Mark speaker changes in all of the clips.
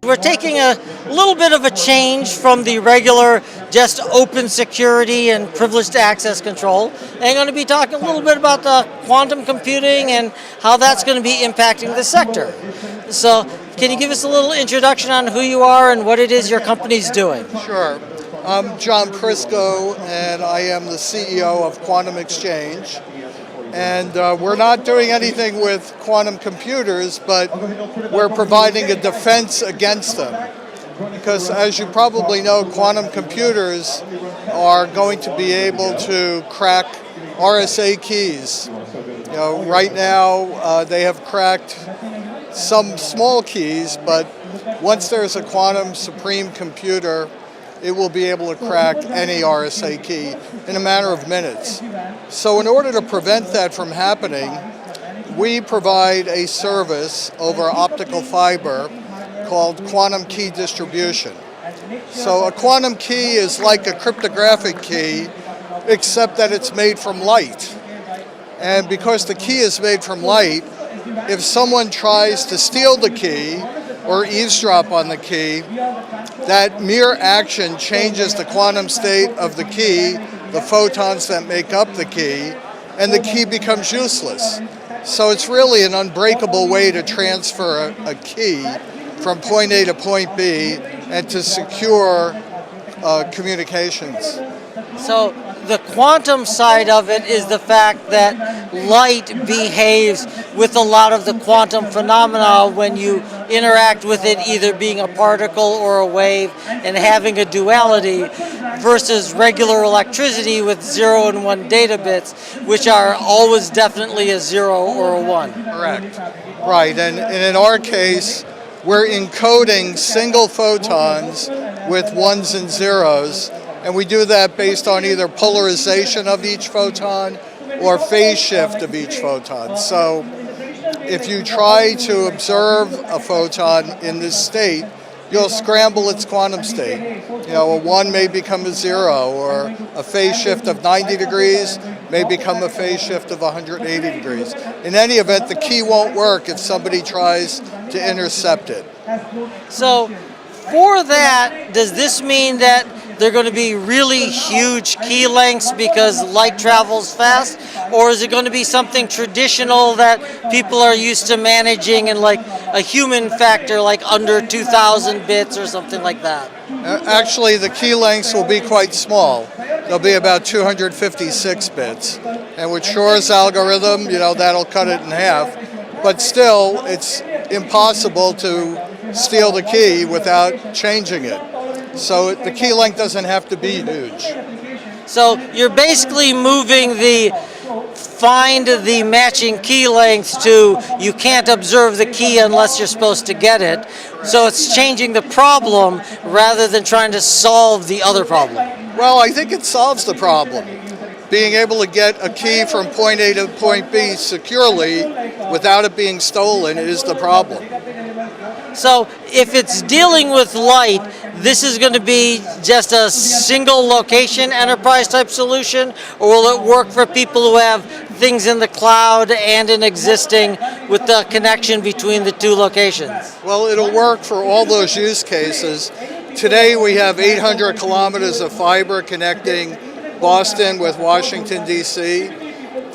Speaker 1: We're taking a little bit of a change from the regular just open security and privileged access control, and I'm going to be talking a little bit about the quantum computing and how that's going to be impacting the sector. So can you give us a little introduction on who you are and what it is your company's doing?
Speaker 2: Sure. I'm John Prisco, and I am the CEO of quantumexchange. And we're not doing anything with quantum computers, but we're providing a defense against them. Because as you probably know, quantum computers are going to be able to crack RSA keys. You know, right now they have cracked some small keys, but once there's a quantum supreme computer, it will be able to crack any RSA key in a matter of minutes. So in order to prevent that from happening, we provide a service over optical fiber called quantum key distribution. So a quantum key is like a cryptographic key, except that it's made from light. And because the key is made from light, if someone tries to steal the key or eavesdrop on the key, that mere action changes the quantum state of the key, the photons that make up the key, and the key becomes useless. So it's really an unbreakable way to transfer a key from point A to point B and to secure communications.
Speaker 1: So the quantum side of it is the fact that light behaves with a lot of the quantum phenomena when you interact with it, either being a particle or a wave and having a duality, versus regular electricity with 0 and 1 data bits, which are always definitely a 0 or a 1.
Speaker 2: Correct. Right, and in our case, we're encoding single photons with ones and zeros, and we do that based on either polarization of each photon or phase shift of each photon. So if you try to observe a photon in this state, you'll scramble its quantum state. You know, a 1 may become a 0, or a phase shift of 90 degrees may become a phase shift of 180 degrees. In any event, the key won't work if somebody tries to intercept it.
Speaker 1: So for that, does this mean that they're going to be really huge key lengths because light travels fast? Or is it going to be something traditional that people are used to managing in like a human factor, like under 2,000 bits or something like that?
Speaker 2: Actually, the key lengths will be quite small. They'll be about 256 bits. And with Shor's algorithm, you know, that'll cut it in half. But still, it's impossible to steal the key without changing it. So the key length doesn't have to be huge.
Speaker 1: So you're basically moving find the matching key length to you can't observe the key unless you're supposed to get it. So it's changing the problem rather than trying to solve the other problem.
Speaker 2: Well, I think it solves the problem. Being able to get a key from point A to point B securely without it being stolen is the problem.
Speaker 1: So if it's dealing with light, this is going to be just a single location enterprise type solution, or will it work for people who have things in the cloud and in existing with the connection between the two locations?
Speaker 2: Well, it'll work for all those use cases. Today we have 800 kilometers of fiber connecting Boston with Washington, D.C.,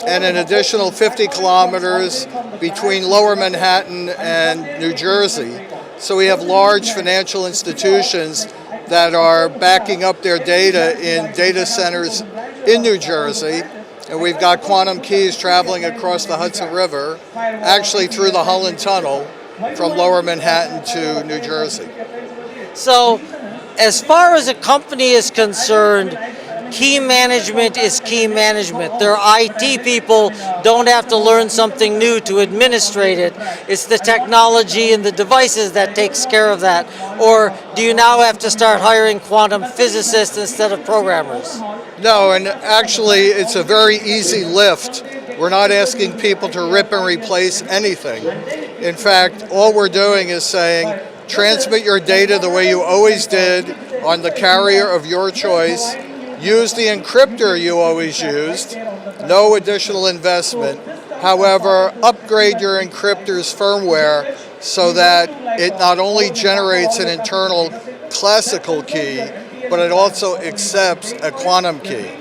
Speaker 2: and an additional 50 kilometers between Lower Manhattan and New Jersey. So we have large financial institutions that are backing up their data in data centers in New Jersey. And we've got quantum keys traveling across the Hudson River, actually through the Holland Tunnel from Lower Manhattan to New Jersey.
Speaker 1: So as far as a company is concerned, key management is key management. Their IT people don't have to learn something new to administrate it. It's the technology and the devices that takes care of that. Or do you now have to start hiring quantum physicists instead of programmers?
Speaker 2: No, and actually it's a very easy lift. We're not asking people to rip and replace anything. In fact, all we're doing is saying, transmit your data the way you always did on the carrier of your choice. Use the encryptor you always used, no additional investment. However, upgrade your encryptor's firmware so that it not only generates an internal classical key, but it also accepts a quantum key.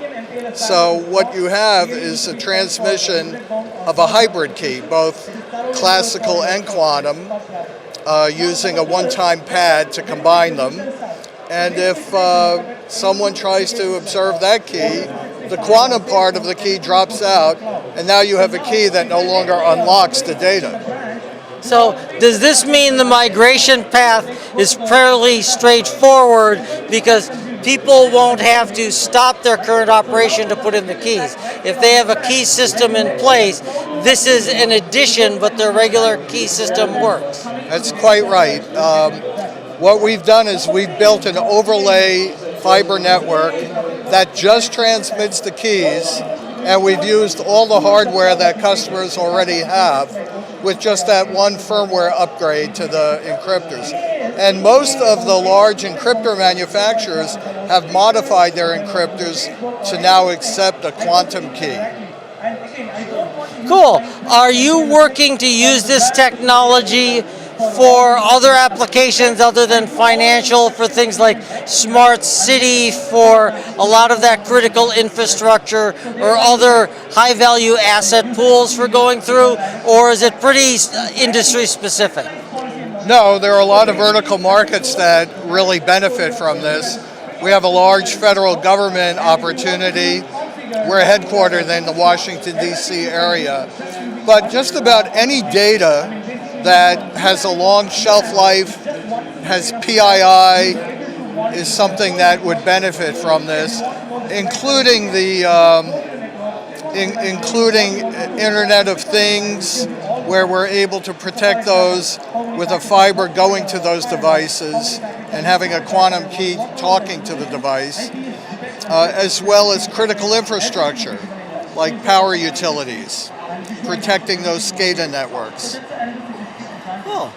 Speaker 2: So what you have is a transmission of a hybrid key, both classical and quantum, using a one-time pad to combine them. And if someone tries to observe that key, the quantum part of the key drops out, and now you have a key that no longer unlocks the data.
Speaker 1: So does this mean the migration path is fairly straightforward because people won't have to stop their current operation to put in the keys? If they have a key system in place, this is an addition, but their regular key system works.
Speaker 2: That's quite right. What we've done is we've built an overlay fiber network that just transmits the keys, and we've used all the hardware that customers already have with just that one firmware upgrade to the encryptors. And most of the large encryptor manufacturers have modified their encryptors to now accept a quantum key.
Speaker 1: Cool. Are you working to use this technology for other applications other than financial, for things like smart city, for a lot of that critical infrastructure, or other high value asset pools for going through, or is it pretty industry specific?
Speaker 2: No, there are a lot of vertical markets that really benefit from this. We have a large federal government opportunity. We're headquartered in the Washington, D.C. area. But just about any data that has a long shelf life, has PII, is something that would benefit from this, including including Internet of Things, where we're able to protect those with a fiber going to those devices and having a quantum key talking to the device, as well as critical infrastructure like power utilities, protecting those SCADA networks.
Speaker 1: Cool.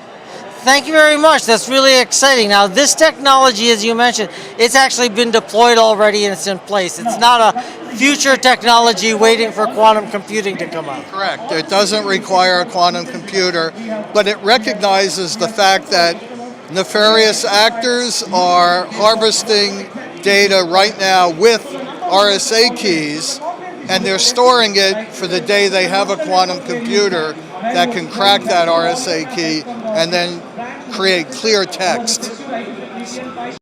Speaker 1: Thank you very much. That's really exciting. Now, this technology, as you mentioned, it's actually been deployed already and it's in place. It's not a future technology waiting for quantum computing to come out.
Speaker 2: Correct. It doesn't require a quantum computer, but it recognizes the fact that nefarious actors are harvesting data right now with RSA keys, and they're storing it for the day they have a quantum computer that can crack that RSA key and then create clear text.